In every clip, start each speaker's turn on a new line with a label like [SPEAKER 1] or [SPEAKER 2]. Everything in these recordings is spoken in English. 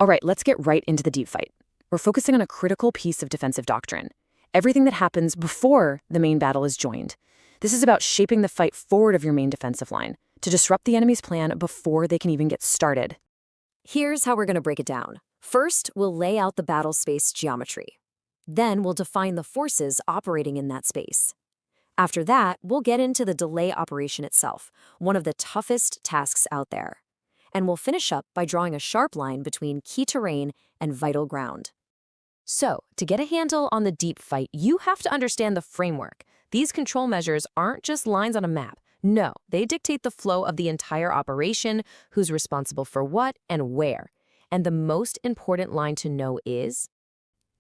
[SPEAKER 1] All right, let's get right into the deep fight. We're focusing on a critical piece of defensive doctrine. Everything that happens before the main battle is joined. This is about shaping the fight forward of your main defensive line to disrupt the enemy's plan before they can even get started.
[SPEAKER 2] Here's how we're going to break it down. First, we'll lay out the battle space geometry. Then we'll define the forces operating in that space. After that, we'll get into the delay operation itself, one of the toughest tasks out there. And we'll finish up by drawing a sharp line between key terrain and vital ground. So, to get a handle on the deep fight, you have to understand the framework. These control measures aren't just lines on a map. No, they dictate the flow of the entire operation, who's responsible for what and where. And the most important line to know is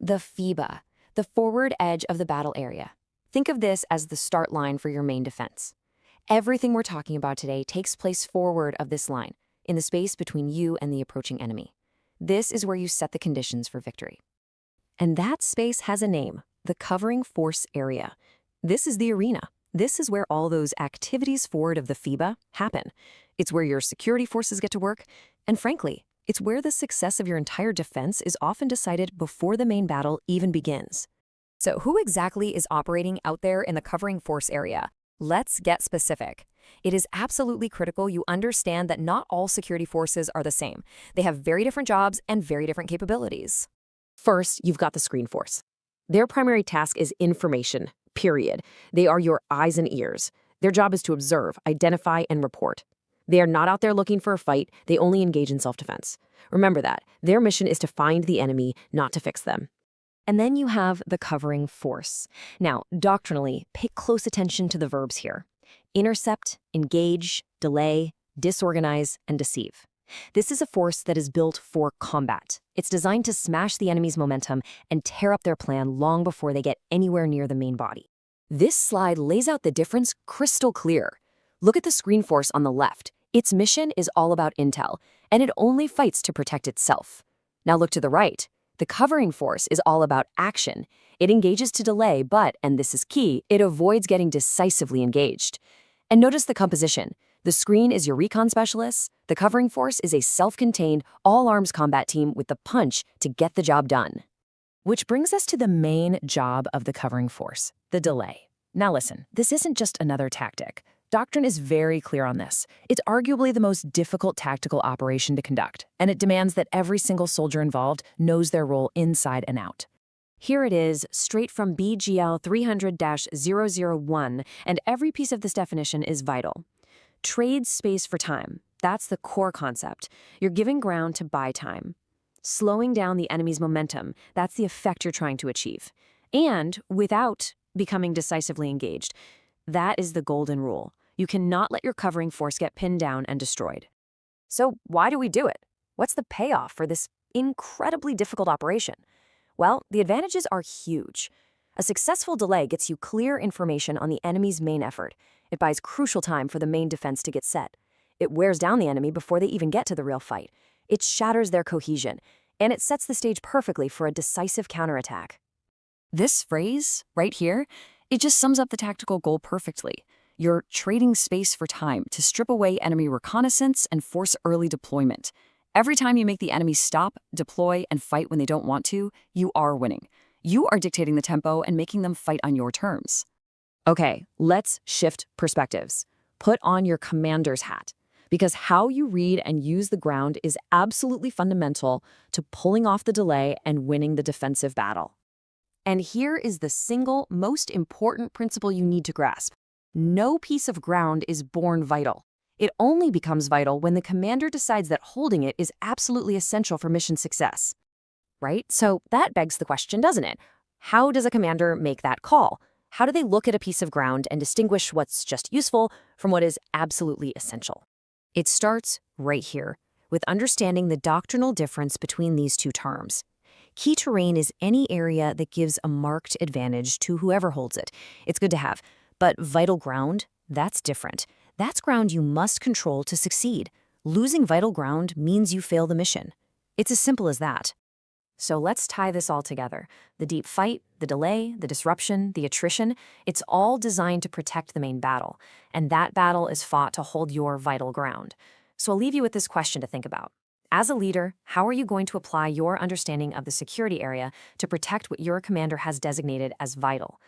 [SPEAKER 2] the FIBA, the forward edge of the battle area. Think of this as the start line for your main defense. Everything we're talking about today takes place forward of this line, in the space between you and the approaching enemy. This is where you set the conditions for victory. And that space has a name, the covering force area. This is the arena. This is where all those activities forward of the FIBA happen. It's where your security forces get to work, and frankly, it's where the success of your entire defense is often decided before the main battle even begins. So who exactly is operating out there in the covering force area? Let's get specific. It is absolutely critical you understand that not all security forces are the same. They have very different jobs and very different capabilities.
[SPEAKER 1] First, you've got the screen force. Their primary task is information, period. They are your eyes and ears. Their job is to observe, identify, and report. They are not out there looking for a fight. They only engage in self-defense. Remember that. Their mission is to find the enemy, not to fix them.
[SPEAKER 2] And then you have the covering force. Now, doctrinally, pay close attention to the verbs here. Intercept, engage, delay, disorganize, and deceive. This is a force that is built for combat. It's designed to smash the enemy's momentum and tear up their plan long before they get anywhere near the main body. This slide lays out the difference crystal clear. Look at the screen force on the left. Its mission is all about intel, and it only fights to protect itself. Now look to the right. The covering force is all about action. It engages to delay, but, and this is key, it avoids getting decisively engaged. And notice the composition. The screen is your recon specialists. The covering force is a self-contained, all-arms combat team with the punch to get the job done.
[SPEAKER 1] Which brings us to the main job of the covering force, the delay. Now listen, this isn't just another tactic. Doctrine is very clear on this. It's arguably the most difficult tactical operation to conduct, and it demands that every single soldier involved knows their role inside and out. Here it is, straight from BGL 300-001, and every piece of this definition is vital. Trade space for time. That's the core concept. You're giving ground to buy time. Slowing down the enemy's momentum. That's the effect you're trying to achieve. And without becoming decisively engaged. That is the golden rule. You cannot let your covering force get pinned down and destroyed.
[SPEAKER 2] So why do we do it? What's the payoff for this incredibly difficult operation? Well, the advantages are huge. A successful delay gets you clear information on the enemy's main effort. It buys crucial time for the main defense to get set. It wears down the enemy before they even get to the real fight. It shatters their cohesion, and it sets the stage perfectly for a decisive counterattack.
[SPEAKER 1] This phrase, right here, it just sums up the tactical goal perfectly. You're trading space for time to strip away enemy reconnaissance and force early deployment. Every time you make the enemy stop, deploy, and fight when they don't want to, you are winning. You are dictating the tempo and making them fight on your terms. Okay, let's shift perspectives. Put on your commander's hat, because how you read and use the ground is absolutely fundamental to pulling off the delay and winning the defensive battle. And here is the single most important principle you need to grasp. No piece of ground is born vital. It only becomes vital when the commander decides that holding it is absolutely essential for mission success. Right? So that begs the question, doesn't it? How does a commander make that call? How do they look at a piece of ground and distinguish what's just useful from what is absolutely essential? It starts right here, with understanding the doctrinal difference between these two terms. Key terrain is any area that gives a marked advantage to whoever holds it. It's good to have. But vital ground, that's different. That's ground you must control to succeed. Losing vital ground means you fail the mission. It's as simple as that. So let's tie this all together. The deep fight, the delay, the disruption, the attrition, it's all designed to protect the main battle. And that battle is fought to hold your vital ground. So I'll leave you with this question to think about.
[SPEAKER 2] As a leader, how are you going to apply your understanding of the security area to protect what your commander has designated as vital?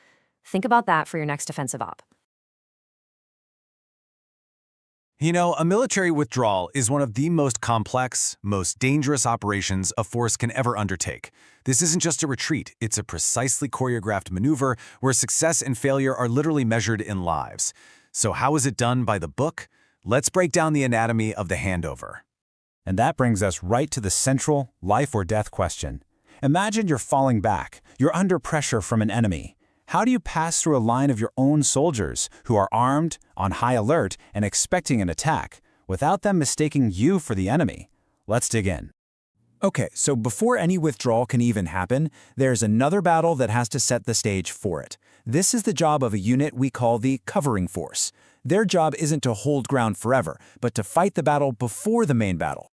[SPEAKER 2] Think about that for your next offensive op.
[SPEAKER 3] You know, a military withdrawal is one of the most complex, most dangerous operations a force can ever undertake. This isn't just a retreat, it's a precisely choreographed maneuver where success and failure are literally measured in lives. So how is it done by the book? Let's break down the anatomy of the handover.
[SPEAKER 4] And that brings us right to the central life or death question. Imagine you're falling back. You're under pressure from an enemy. How do you pass through a line of your own soldiers who are armed, on high alert, and expecting an attack, without them mistaking you for the enemy? Let's dig in. Okay, so before any withdrawal can even happen, there's another battle that has to set the stage for it. This is the job of a unit we call the covering force. Their job isn't to hold ground forever, but to fight the battle before the main battle.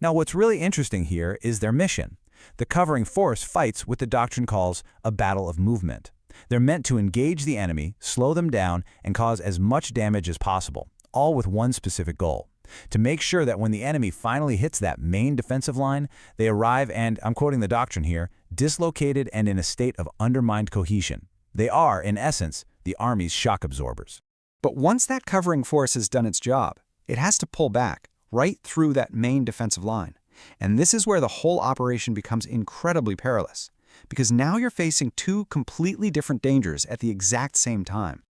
[SPEAKER 4] Now, what's really interesting here is their mission. The covering force fights what the doctrine calls a battle of movement. They're meant to engage the enemy, slow them down, and cause as much damage as possible, all with one specific goal: to make sure that when the enemy finally hits that main defensive line, they arrive and, I'm quoting the doctrine here, dislocated and in a state of undermined cohesion. They are, in essence, the Army's shock absorbers.
[SPEAKER 5] But once that covering force has done its job, it has to pull back, right through that main defensive line. And this is where the whole operation becomes incredibly perilous, because now you're facing two completely different dangers at the exact same time.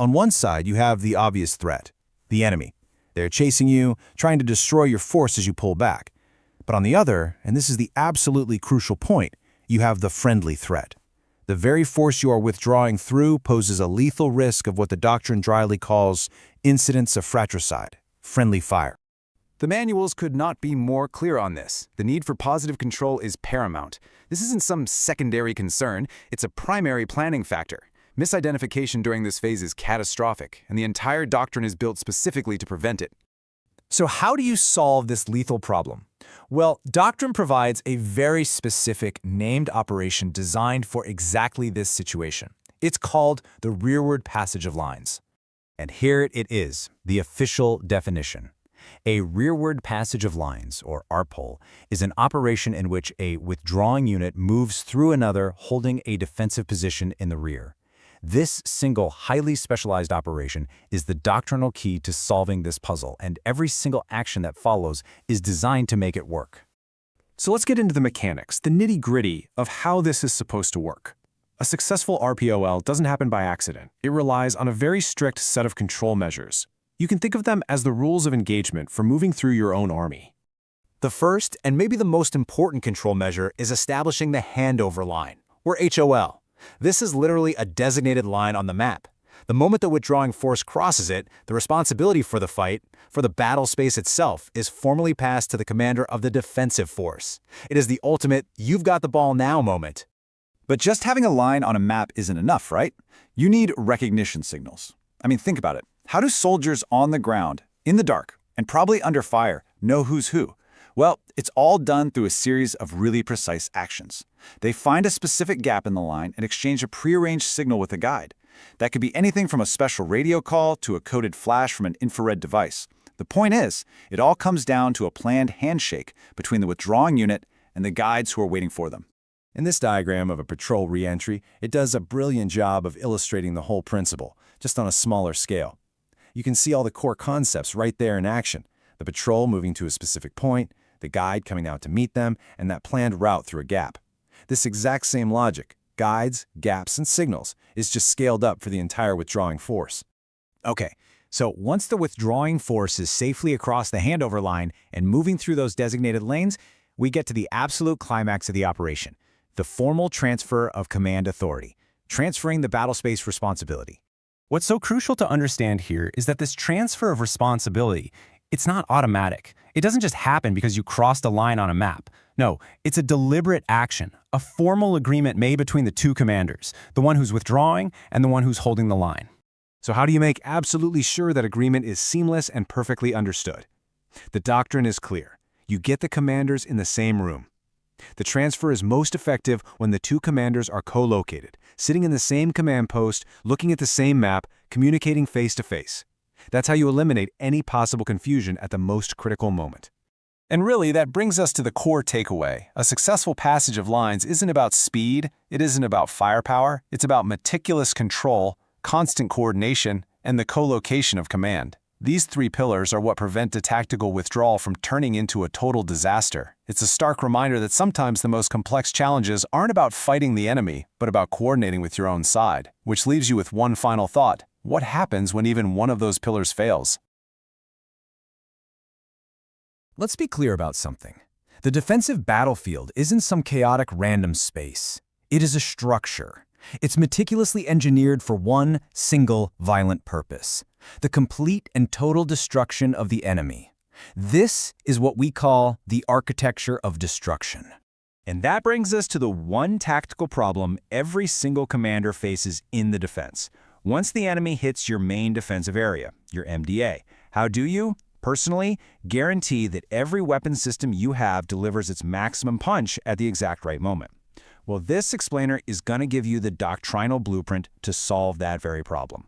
[SPEAKER 3] On one side, you have the obvious threat, the enemy. They're chasing you, trying to destroy your force as you pull back. But on the other, and this is the absolutely crucial point, you have the friendly threat. The very force you are withdrawing through poses a lethal risk of what the doctrine dryly calls incidents of fratricide, friendly fire. The manuals could not be more clear on this. The need for positive control is paramount. This isn't some secondary concern, it's a primary planning factor. Misidentification during this phase is catastrophic, and the entire doctrine is built specifically to prevent it.
[SPEAKER 4] So how do you solve this lethal problem? Well, doctrine provides a very specific named operation designed for exactly this situation. It's called the rearward passage of lines. And here it is, the official definition. A rearward passage of lines, or ARPL, is an operation in which a withdrawing unit moves through another holding a defensive position in the rear. This single, highly specialized operation is the doctrinal key to solving this puzzle, and every single action that follows is designed to make it work.
[SPEAKER 6] So let's get into the mechanics, the nitty-gritty of how this is supposed to work. A successful RPOL doesn't happen by accident. It relies on a very strict set of control measures. You can think of them as the rules of engagement for moving through your own army.
[SPEAKER 4] The first, and maybe the most important control measure, is establishing the handover line, or HOL. This is literally a designated line on the map. The moment the withdrawing force crosses it, the responsibility for the fight, for the battle space itself, is formally passed to the commander of the defensive force. It is the ultimate "you've got the ball now" moment.
[SPEAKER 5] But just having a line on a map isn't enough, right? You need recognition signals. I mean, think about it. How do soldiers on the ground, in the dark, and probably under fire, know who's who? Well, it's all done through a series of really precise actions. They find a specific gap in the line and exchange a prearranged signal with a guide. That could be anything from a special radio call to a coded flash from an infrared device. The point is, it all comes down to a planned handshake between the withdrawing unit and the guides who are waiting for them.
[SPEAKER 4] In this diagram of a patrol reentry, it does a brilliant job of illustrating the whole principle, just on a smaller scale. You can see all the core concepts right there in action. The patrol moving to a specific point, the guide coming out to meet them, and that planned route through a gap. This exact same logic, guides, gaps, and signals, is just scaled up for the entire withdrawing force. Okay, so once the withdrawing force is safely across the handover line and moving through those designated lanes, we get to the absolute climax of the operation, the formal transfer of command authority, transferring the battlespace responsibility.
[SPEAKER 6] What's so crucial to understand here is that this transfer of responsibility, it's not automatic. It doesn't just happen because you crossed a line on a map. No, it's a deliberate action, a formal agreement made between the two commanders, the one who's withdrawing and the one who's holding the line.
[SPEAKER 3] So how do you make absolutely sure that agreement is seamless and perfectly understood? The doctrine is clear. You get the commanders in the same room. The transfer is most effective when the two commanders are co-located, sitting in the same command post, looking at the same map, communicating face to face. That's how you eliminate any possible confusion at the most critical moment.
[SPEAKER 4] And really, that brings us to the core takeaway. A successful passage of lines isn't about speed, it isn't about firepower, it's about meticulous control, constant coordination, and the co-location of command. These three pillars are what prevent a tactical withdrawal from turning into a total disaster. It's a stark reminder that sometimes the most complex challenges aren't about fighting the enemy, but about coordinating with your own side. Which leaves you with one final thought. What happens when even one of those pillars fails?
[SPEAKER 6] Let's be clear about something. The defensive battlefield isn't some chaotic random space. It is a structure. It's meticulously engineered for one single violent purpose: the complete and total destruction of the enemy. This is what we call the architecture of destruction.
[SPEAKER 4] And that brings us to the one tactical problem every single commander faces in the defense. Once the enemy hits your main defensive area, your MDA, how do you, personally, guarantee that every weapon system you have delivers its maximum punch at the exact right moment? Well, this explainer is going to give you the doctrinal blueprint to solve that very problem.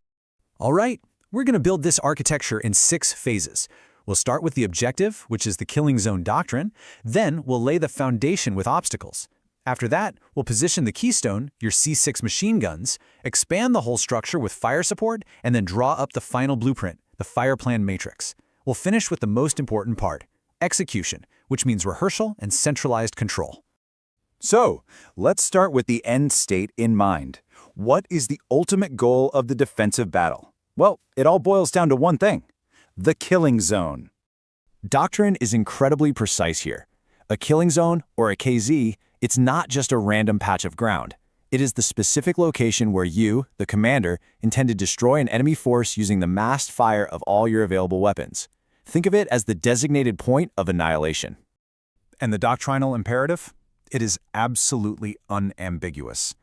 [SPEAKER 3] All right, we're going to build this architecture in 6 phases. We'll start with the objective, which is the killing zone doctrine. Then we'll lay the foundation with obstacles. After that, we'll position the keystone, your C6 machine guns, expand the whole structure with fire support, and then draw up the final blueprint, the fire plan matrix. We'll finish with the most important part, execution, which means rehearsal and centralized control.
[SPEAKER 5] So, let's start with the end state in mind. What is the ultimate goal of the defensive battle? Well, it all boils down to one thing: the killing zone. Doctrine is incredibly precise here. A killing zone, or a KZ, it's not just a random patch of ground. It is the specific location where you, the commander, intend to destroy an enemy force using the massed fire of all your available weapons. Think of it as the designated point of annihilation.
[SPEAKER 4] And the doctrinal imperative? It is absolutely unambiguous.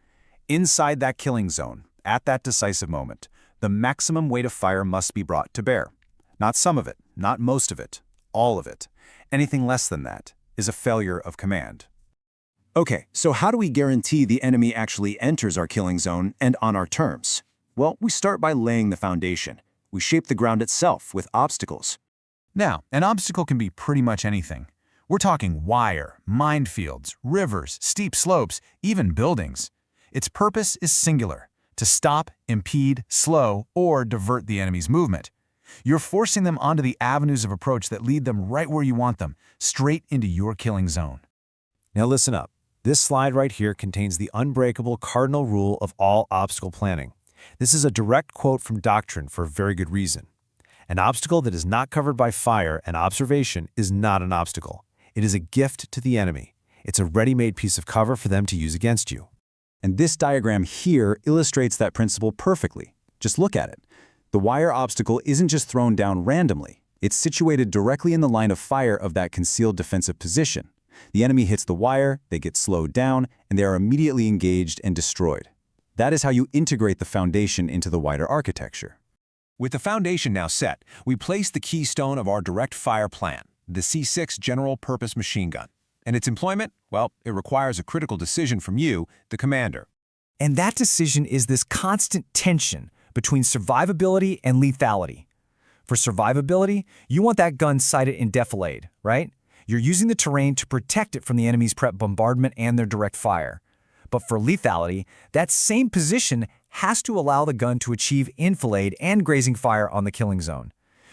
[SPEAKER 4] Inside that killing zone, at that decisive moment, the maximum weight of fire must be brought to bear. Not some of it, not most of it, all of it. Anything less than that is a failure of command.
[SPEAKER 3] Okay, so how do we guarantee the enemy actually enters our killing zone and on our terms? Well, we start by laying the foundation. We shape the ground itself with obstacles.
[SPEAKER 4] Now, an obstacle can be pretty much anything. We're talking wire, minefields, rivers, steep slopes, even buildings. Its purpose is singular: to stop, impede, slow, or divert the enemy's movement. You're forcing them onto the avenues of approach that lead them right where you want them, straight into your killing zone.
[SPEAKER 3] Now listen up. This slide right here contains the unbreakable cardinal rule of all obstacle planning. This is a direct quote from Doctrine for a very good reason. An obstacle that is not covered by fire and observation is not an obstacle. It is a gift to the enemy. It's a ready-made piece of cover for them to use against you. And this diagram here illustrates that principle perfectly. Just look at it. The wire obstacle isn't just thrown down randomly. It's situated directly in the line of fire of that concealed defensive position. The enemy hits the wire, they get slowed down, and they are immediately engaged and destroyed. That is how you integrate the foundation into the wider architecture.
[SPEAKER 4] With the foundation now set, we place the keystone of our direct fire plan, the C6 General Purpose Machine Gun. And its employment? Well, it requires a critical decision from you, the commander.
[SPEAKER 7] And that decision is this constant tension between survivability and lethality. For survivability, you want that gun sighted in defilade, right? You're using the terrain to protect it from the enemy's prep bombardment and their direct fire. But for lethality, that same position has to allow the gun to achieve enfilade and grazing fire on the killing zone.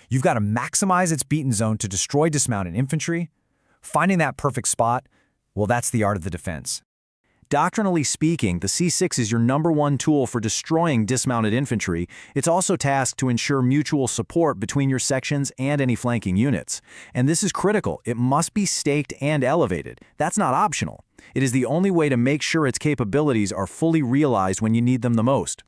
[SPEAKER 7] You've got to maximize its beaten zone to destroy dismounted infantry. Finding that perfect spot, well, that's the art of the defense.
[SPEAKER 3] Doctrinally speaking, the C6 is your #1 tool for destroying dismounted infantry. It's also tasked to ensure mutual support between your sections and any flanking units. And this is critical. It must be staked and elevated. That's not optional. It is the only way to make sure its capabilities are fully realized when you need them the most.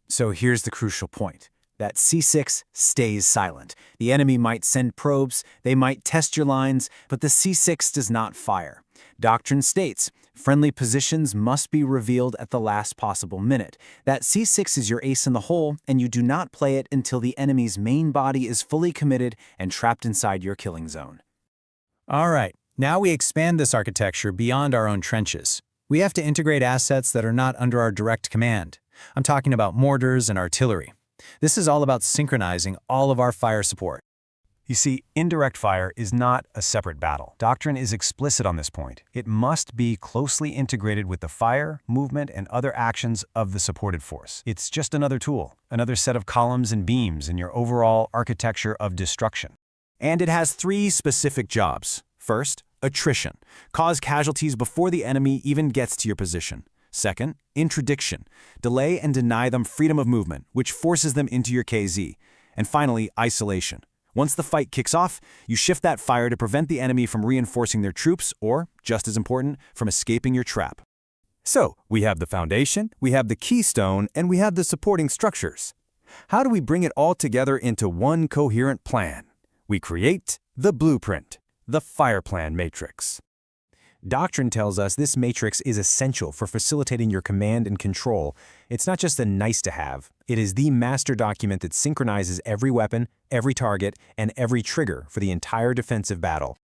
[SPEAKER 3] So here's the crucial point. That C6 stays silent. The enemy might send probes, they might test your lines, but the C6 does not fire. Doctrine states, friendly positions must be revealed at the last possible minute. That C6 is your ace in the hole, and you do not play it until the enemy's main body is fully committed and trapped inside your killing zone. All right, now we expand this architecture beyond our own trenches. We have to integrate assets that are not under our direct command. I'm talking about mortars and artillery. This is all about synchronizing all of our fire support.
[SPEAKER 6] You see, indirect fire is not a separate battle. Doctrine is explicit on this point. It must be closely integrated with the fire, movement, and other actions of the supported force. It's just another tool, another set of columns and beams in your overall architecture of destruction.
[SPEAKER 3] And it has 3 specific jobs. First, attrition. Cause casualties before the enemy even gets to your position. Second, interdiction. Delay and deny them freedom of movement, which forces them into your KZ. And finally, isolation. Once the fight kicks off, you shift that fire to prevent the enemy from reinforcing their troops or, just as important, from escaping your trap.
[SPEAKER 6] So, we have the foundation, we have the keystone, and we have the supporting structures. How do we bring it all together into one coherent plan? We create the blueprint, the fireplan matrix. Doctrine tells us this matrix is essential for facilitating your command and control. It's not just a nice-to-have. It is the master document that synchronizes every weapon, every target, and every trigger for the entire defensive battle.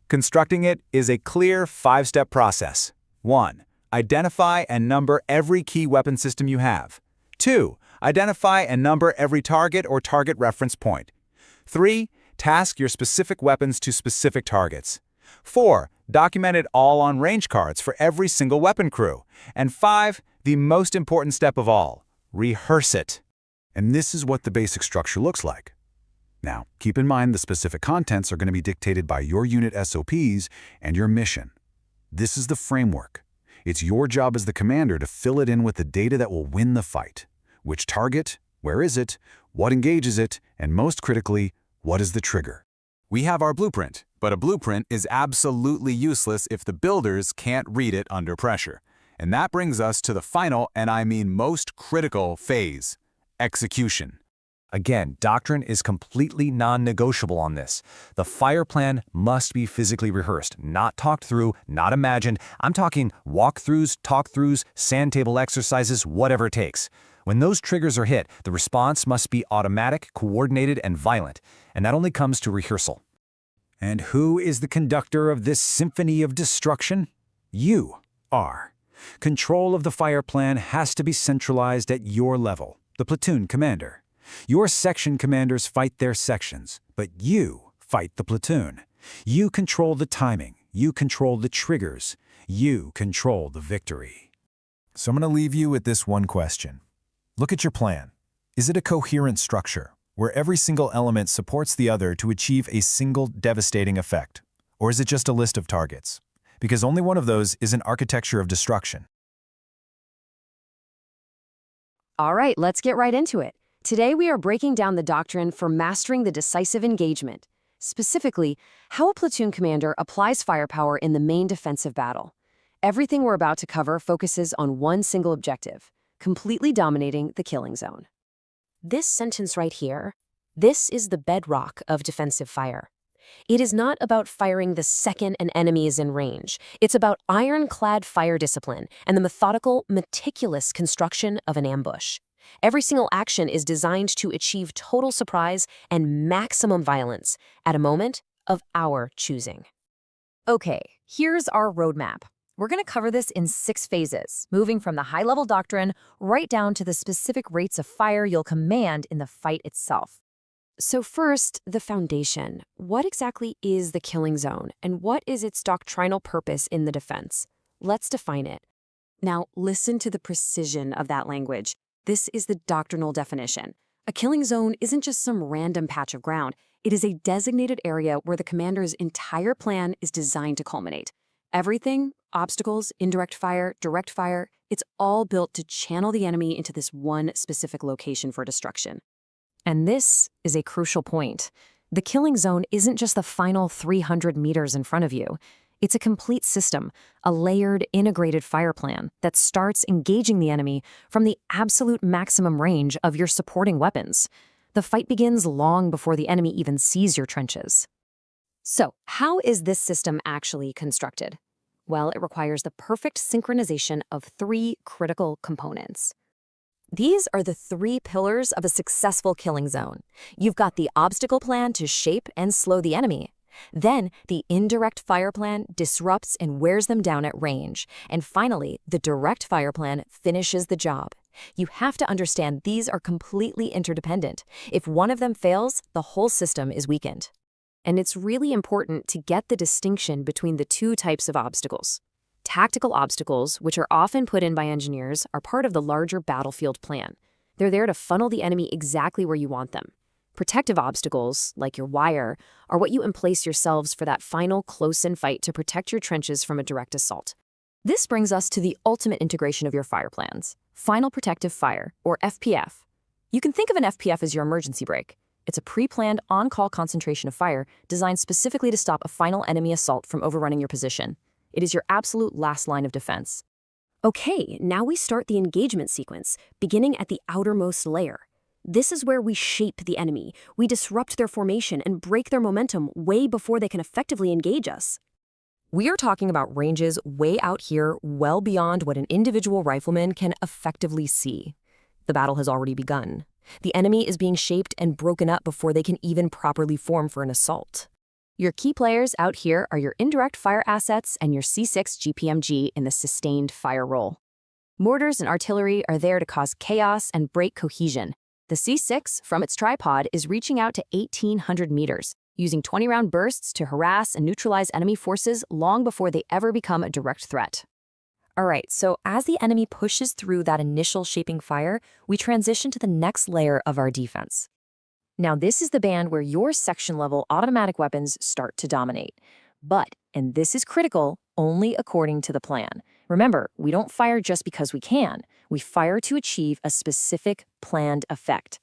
[SPEAKER 5] Constructing it is a clear 5-step process. 1. Identify and number every key weapon system you have. 2. Identify and number every target or target reference point. 3. Task your specific weapons to specific targets. 4. Document it all on range cards for every single weapon crew. And 5. The most important step of all, rehearse it.
[SPEAKER 3] And this is what the basic structure looks like. Now, keep in mind the specific contents are going to be dictated by your unit SOPs and your mission. This is the framework. It's your job as the commander to fill it in with the data that will win the fight. Which target? Where is it? What engages it? And most critically, what is the trigger?
[SPEAKER 4] We have our blueprint, but a blueprint is absolutely useless if the builders can't read it under pressure. And that brings us to the final, and I mean most critical phase, execution.
[SPEAKER 7] Again, doctrine is completely non-negotiable on this. The fire plan must be physically rehearsed, not talked through, not imagined. I'm talking walkthroughs, talk-throughs, sand table exercises, whatever it takes. When those triggers are hit, the response must be automatic, coordinated, and violent. And that only comes to rehearsal.
[SPEAKER 6] And who is the conductor of this symphony of destruction? You are. Control of the fire plan has to be centralized at your level, the platoon commander. Your section commanders fight their sections, but you fight the platoon. You control the timing. You control the triggers. You control the victory.
[SPEAKER 3] So I'm going to leave you with this one question. Look at your plan. Is it a coherent structure, where every single element supports the other to achieve a single devastating effect? Or is it just a list of targets? Because only one of those is an architecture of destruction.
[SPEAKER 2] All right, let's get right into it. Today we are breaking down the doctrine for mastering the decisive engagement, specifically how a platoon commander applies firepower in the main defensive battle. Everything we're about to cover focuses on one single objective, completely dominating the killing zone. This sentence right here, this is the bedrock of defensive fire. It is not about firing the second an enemy is in range. It's about ironclad fire discipline and the methodical, meticulous construction of an ambush. Every single action is designed to achieve total surprise and maximum violence at a moment of our choosing.
[SPEAKER 1] Okay, here's our roadmap. We're going to cover this in 6 phases, moving from the high-level doctrine right down to the specific rates of fire you'll command in the fight itself.
[SPEAKER 2] So first, the foundation. What exactly is the killing zone, and what is its doctrinal purpose in the defense? Let's define it. Now, listen to the precision of that language. This is the doctrinal definition. A killing zone isn't just some random patch of ground. It is a designated area where the commander's entire plan is designed to culminate. Everything, obstacles, indirect fire, direct fire, it's all built to channel the enemy into this one specific location for destruction.
[SPEAKER 1] And this is a crucial point. The killing zone isn't just the final 300 meters in front of you. It's a complete system, a layered, integrated fire plan that starts engaging the enemy from the absolute maximum range of your supporting weapons. The fight begins long before the enemy even sees your trenches.
[SPEAKER 2] So, how is this system actually constructed? Well, it requires the perfect synchronization of 3 critical components. These are the 3 pillars of a successful killing zone. You've got the obstacle plan to shape and slow the enemy. Then, the indirect fire plan disrupts and wears them down at range. And finally, the direct fire plan finishes the job, You have to understand these are completely interdependent. If one of them fails, the whole system is weakened. And it's really important to get the distinction between the two types of obstacles. Tactical obstacles, which are often put in by engineers, are part of the larger battlefield plan. They're there to funnel the enemy exactly where you want them. Protective obstacles, like your wire, are what you emplace yourselves for that final close-in fight to protect your trenches from a direct assault. This brings us to the ultimate integration of your fire plans, Final Protective Fire, or FPF. You can think of an FPF as your emergency brake. It's a pre-planned, on-call concentration of fire designed specifically to stop a final enemy assault from overrunning your position. It is your absolute last line of defense. Okay, now we start the engagement sequence, beginning at the outermost layer. This is where we shape the enemy. We disrupt their formation and break their momentum way before they can effectively engage us. We are talking about ranges way out here, well beyond what an individual rifleman can effectively see. The battle has already begun. The enemy is being shaped and broken up before they can even properly form for an assault. Your key players out here are your indirect fire assets and your C6 GPMG in the sustained fire role. Mortars and artillery are there to cause chaos and break cohesion. The C6, from its tripod, is reaching out to 1,800 meters, using 20-round bursts to harass and neutralize enemy forces long before they ever become a direct threat. All right, so as the enemy pushes through that initial shaping fire, we transition to the next layer of our defense. Now, this is the band where your section-level automatic weapons start to dominate. But, and this is critical, only according to the plan. Remember, we don't fire just because we can. We fire to achieve a specific planned effect.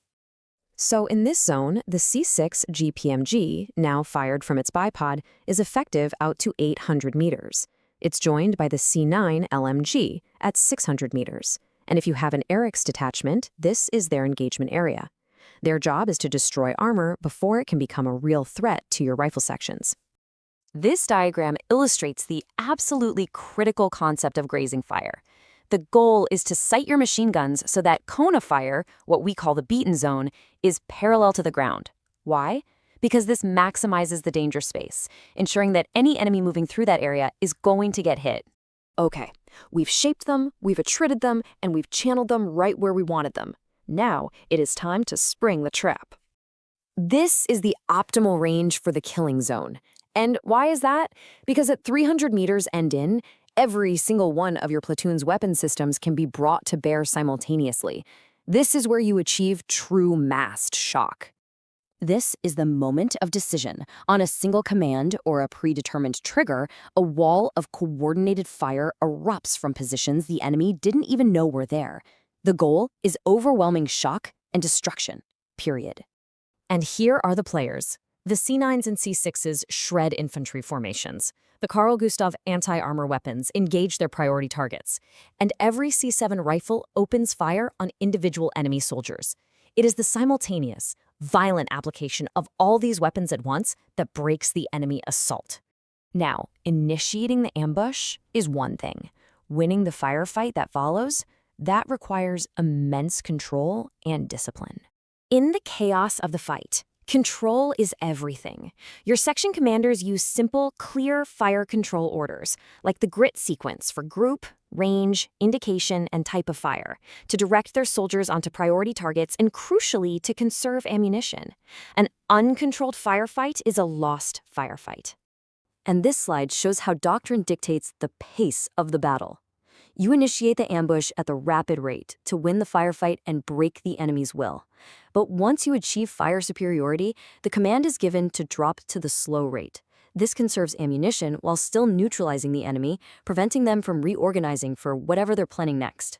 [SPEAKER 2] So in this zone, the C6 GPMG, now fired from its bipod, is effective out to 800 meters. It's joined by the C9 LMG at 600 meters. And if you have an Eric's detachment, this is their engagement area. Their job is to destroy armor before it can become a real threat to your rifle sections. This diagram illustrates the absolutely critical concept of grazing fire. The goal is to sight your machine guns so that cone of fire, what we call the beaten zone, is parallel to the ground. Why? Because this maximizes the danger space, ensuring that any enemy moving through that area is going to get hit. Okay, we've shaped them, we've attritted them, and we've channeled them right where we wanted them. Now it is time to spring the trap. This is the optimal range for the killing zone. And why is that? Because at 300 meters end in, every single one of your platoon's weapon systems can be brought to bear simultaneously. This is where you achieve true massed shock. This is the moment of decision. On a single command or a predetermined trigger, a wall of coordinated fire erupts from positions the enemy didn't even know were there. The goal is overwhelming shock and destruction, period. And here are the players. The C9s and C6s shred infantry formations. The Carl Gustav anti-armor weapons engage their priority targets. And every C7 rifle opens fire on individual enemy soldiers. It is the simultaneous, violent application of all these weapons at once that breaks the enemy assault. Now, initiating the ambush is one thing. Winning the firefight that follows, that requires immense control and discipline. In the chaos of the fight, control is everything. Your section commanders use simple, clear fire control orders, like the grit sequence for group, range, indication, and type of fire, to direct their soldiers onto priority targets and, crucially, to conserve ammunition. An uncontrolled firefight is a lost firefight. And this slide shows how doctrine dictates the pace of the battle. You initiate the ambush at the rapid rate to win the firefight and break the enemy's will. But once you achieve fire superiority, the command is given to drop to the slow rate. This conserves ammunition while still neutralizing the enemy, preventing them from reorganizing for whatever they're planning next.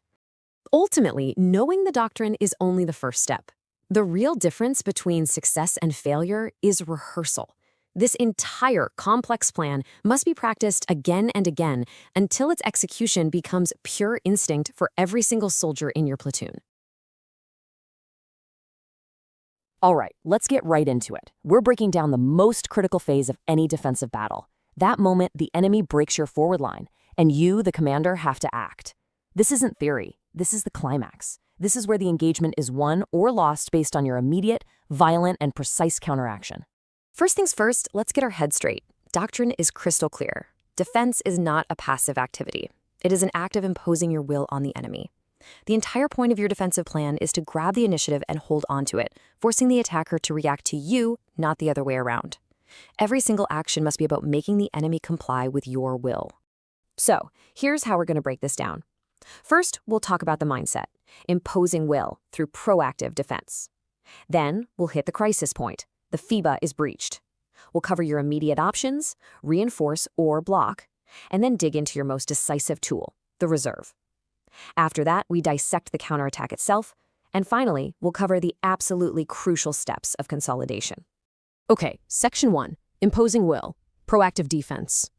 [SPEAKER 2] Ultimately, knowing the doctrine is only the first step. The real difference between success and failure is rehearsal. This entire complex plan must be practiced again and again until its execution becomes pure instinct for every single soldier in your platoon. All right, let's get right into it. We're breaking down the most critical phase of any defensive battle. That moment the enemy breaks your forward line, and you, the commander, have to act. This isn't theory. This is the climax. This is where the engagement is won or lost based on your immediate, violent, and precise counteraction. First things first, let's get our head straight. Doctrine is crystal clear. Defense is not a passive activity. It is an act of imposing your will on the enemy. The entire point of your defensive plan is to grab the initiative and hold onto it, forcing the attacker to react to you, not the other way around. Every single action must be about making the enemy comply with your will. So, here's how we're going to break this down. First, we'll talk about the mindset, imposing will through proactive defense. Then, we'll hit the crisis point. The FIBA is breached. We'll cover your immediate options, reinforce or block, and then dig into your most decisive tool, the reserve. After that, we dissect the counterattack itself, and finally, we'll cover the absolutely crucial steps of consolidation.
[SPEAKER 8] Okay, Section 1, Imposing Will, Proactive Defense.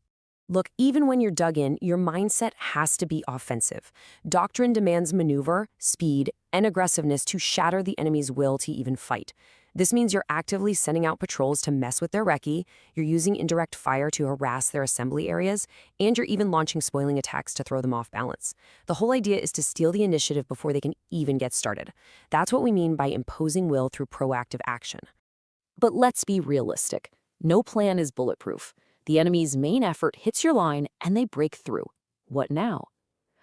[SPEAKER 8] Look, even when you're dug in, your mindset has to be offensive. Doctrine demands maneuver, speed, and aggressiveness to shatter the enemy's will to even fight. This means you're actively sending out patrols to mess with their recce, you're using indirect fire to harass their assembly areas, and you're even launching spoiling attacks to throw them off balance. The whole idea is to steal the initiative before they can even get started. That's what we mean by imposing will through proactive action. But let's be realistic. No plan is bulletproof. The enemy's main effort hits your line and they break through. What now?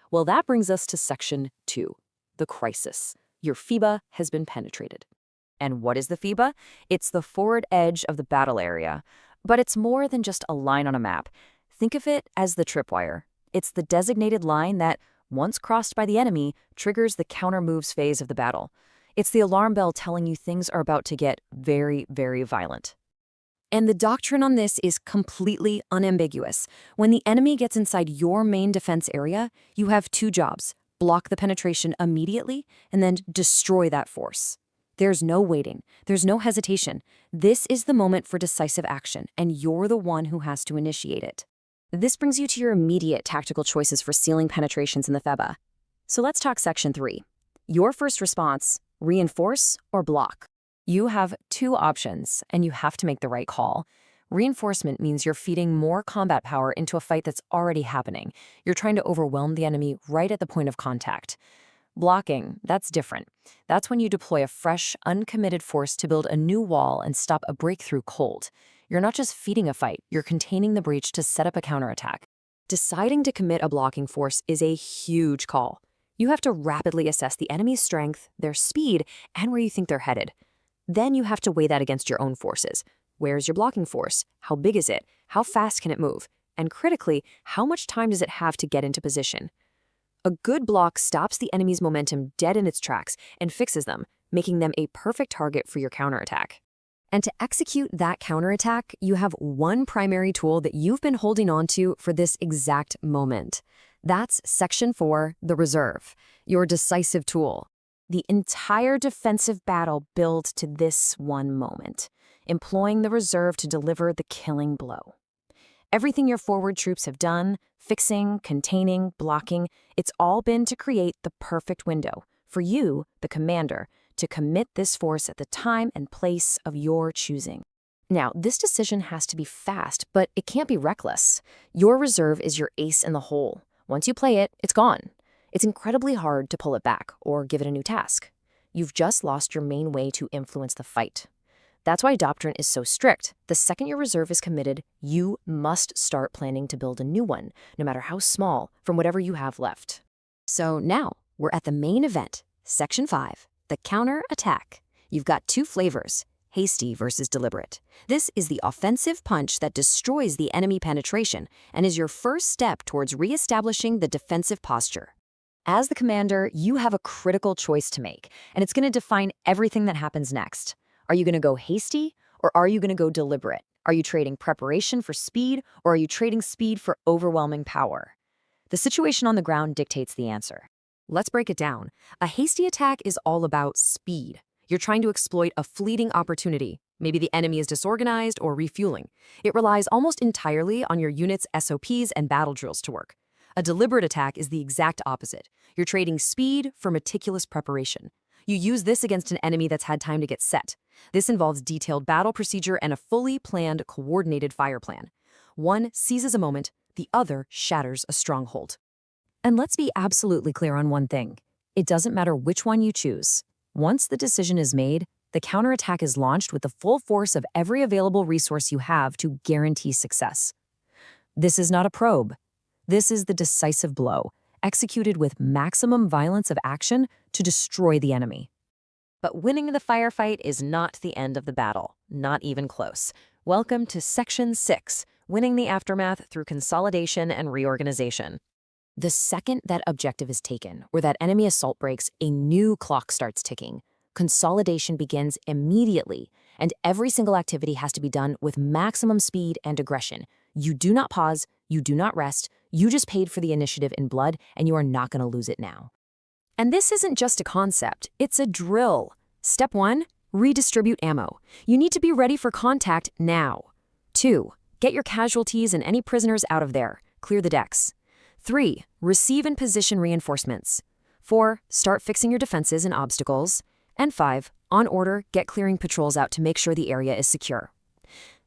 [SPEAKER 8] Well, that brings us to Section 2, the crisis. Your FIBA has been penetrated.
[SPEAKER 1] And what is the FIBA? It's the forward edge of the battle area. But it's more than just a line on a map. Think of it as the tripwire. It's the designated line that, once crossed by the enemy, triggers the counter moves phase of the battle. It's the alarm bell telling you things are about to get very, very violent.
[SPEAKER 2] And the doctrine on this is completely unambiguous. When the enemy gets inside your main defense area, you have two jobs: block the penetration immediately and then destroy that force. There's no waiting. There's no hesitation. This is the moment for decisive action, and you're the one who has to initiate it. This brings you to your immediate tactical choices for sealing penetrations in the FIBA. So let's talk Section 3. Your first response: reinforce or block. You have two options, and you have to make the right call. Reinforcement means you're feeding more combat power into a fight that's already happening. You're trying to overwhelm the enemy right at the point of contact. Blocking, that's different. That's when you deploy a fresh, uncommitted force to build a new wall and stop a breakthrough cold. You're not just feeding a fight, you're containing the breach to set up a counterattack. Deciding to commit a blocking force is a huge call. You have to rapidly assess the enemy's strength, their speed, and where you think they're headed. Then you have to weigh that against your own forces. Where's your blocking force? How big is it? How fast can it move? And critically, how much time does it have to get into position? A good block stops the enemy's momentum dead in its tracks and fixes them, making them a perfect target for your counterattack. And to execute that counterattack, you have one primary tool that you've been holding on to for this exact moment. That's Section 4, the reserve, your decisive tool. The entire defensive battle builds to this one moment, employing the reserve to deliver the killing blow. Everything your forward troops have done, fixing, containing, blocking, it's all been to create the perfect window for you, the commander, to commit this force at the time and place of your choosing. Now, this decision has to be fast, but it can't be reckless. Your reserve is your ace in the hole. Once you play it, it's gone. It's incredibly hard to pull it back or give it a new task. You've just lost your main way to influence the fight. That's why doctrine is so strict. The second your reserve is committed, you must start planning to build a new one, no matter how small, from whatever you have left. So now, we're at the main event, Section 5, the counter-attack. You've got two flavors, hasty versus deliberate. This is the offensive punch that destroys the enemy penetration and is your first step towards reestablishing the defensive posture. As the commander, you have a critical choice to make, and it's going to define everything that happens next. Are you going to go hasty, or are you going to go deliberate? Are you trading preparation for speed, or are you trading speed for overwhelming power? The situation on the ground dictates the answer. Let's break it down. A hasty attack is all about speed. You're trying to exploit a fleeting opportunity. Maybe the enemy is disorganized or refueling. It relies almost entirely on your unit's SOPs and battle drills to work. A deliberate attack is the exact opposite. You're trading speed for meticulous preparation. You use this against an enemy that's had time to get set. This involves detailed battle procedure and a fully planned, coordinated fire plan. One seizes a moment, the other shatters a stronghold. And let's be absolutely clear on one thing. It doesn't matter which one you choose. Once the decision is made, the counterattack is launched with the full force of every available resource you have to guarantee success. This is not a probe. This is the decisive blow, executed with maximum violence of action to destroy the enemy. But winning the firefight is not the end of the battle, not even close. Welcome to Section 6, winning the aftermath through consolidation and reorganization. The second that objective is taken, or that enemy assault breaks, a new clock starts ticking. Consolidation begins immediately, and every single activity has to be done with maximum speed and aggression. You do not pause, you do not rest, you just paid for the initiative in blood, and you are not going to lose it now. And this isn't just a concept, it's a drill. Step 1, redistribute ammo. You need to be ready for contact now. 2, get your casualties and any prisoners out of there. Clear the decks. 3, receive and position reinforcements. 4, start fixing your defenses and obstacles. And 5, on order, get clearing patrols out to make sure the area is secure.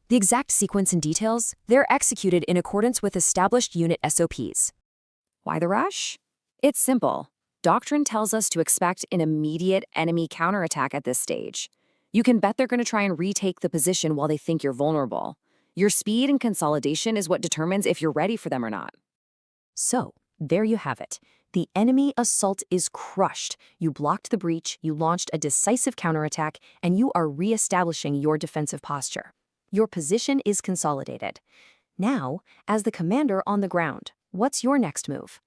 [SPEAKER 2] The exact sequence and details, they're executed in accordance with established unit SOPs.
[SPEAKER 1] Why the rush? It's simple. Doctrine tells us to expect an immediate enemy counterattack at this stage. You can bet they're going to try and retake the position while they think you're vulnerable. Your speed and consolidation is what determines if you're ready for them or not.
[SPEAKER 2] So, there you have it. The enemy assault is crushed. You blocked the breach, you launched a decisive counterattack, and you are reestablishing your defensive posture. Your position is consolidated. Now, as the commander on the ground, what's your next move?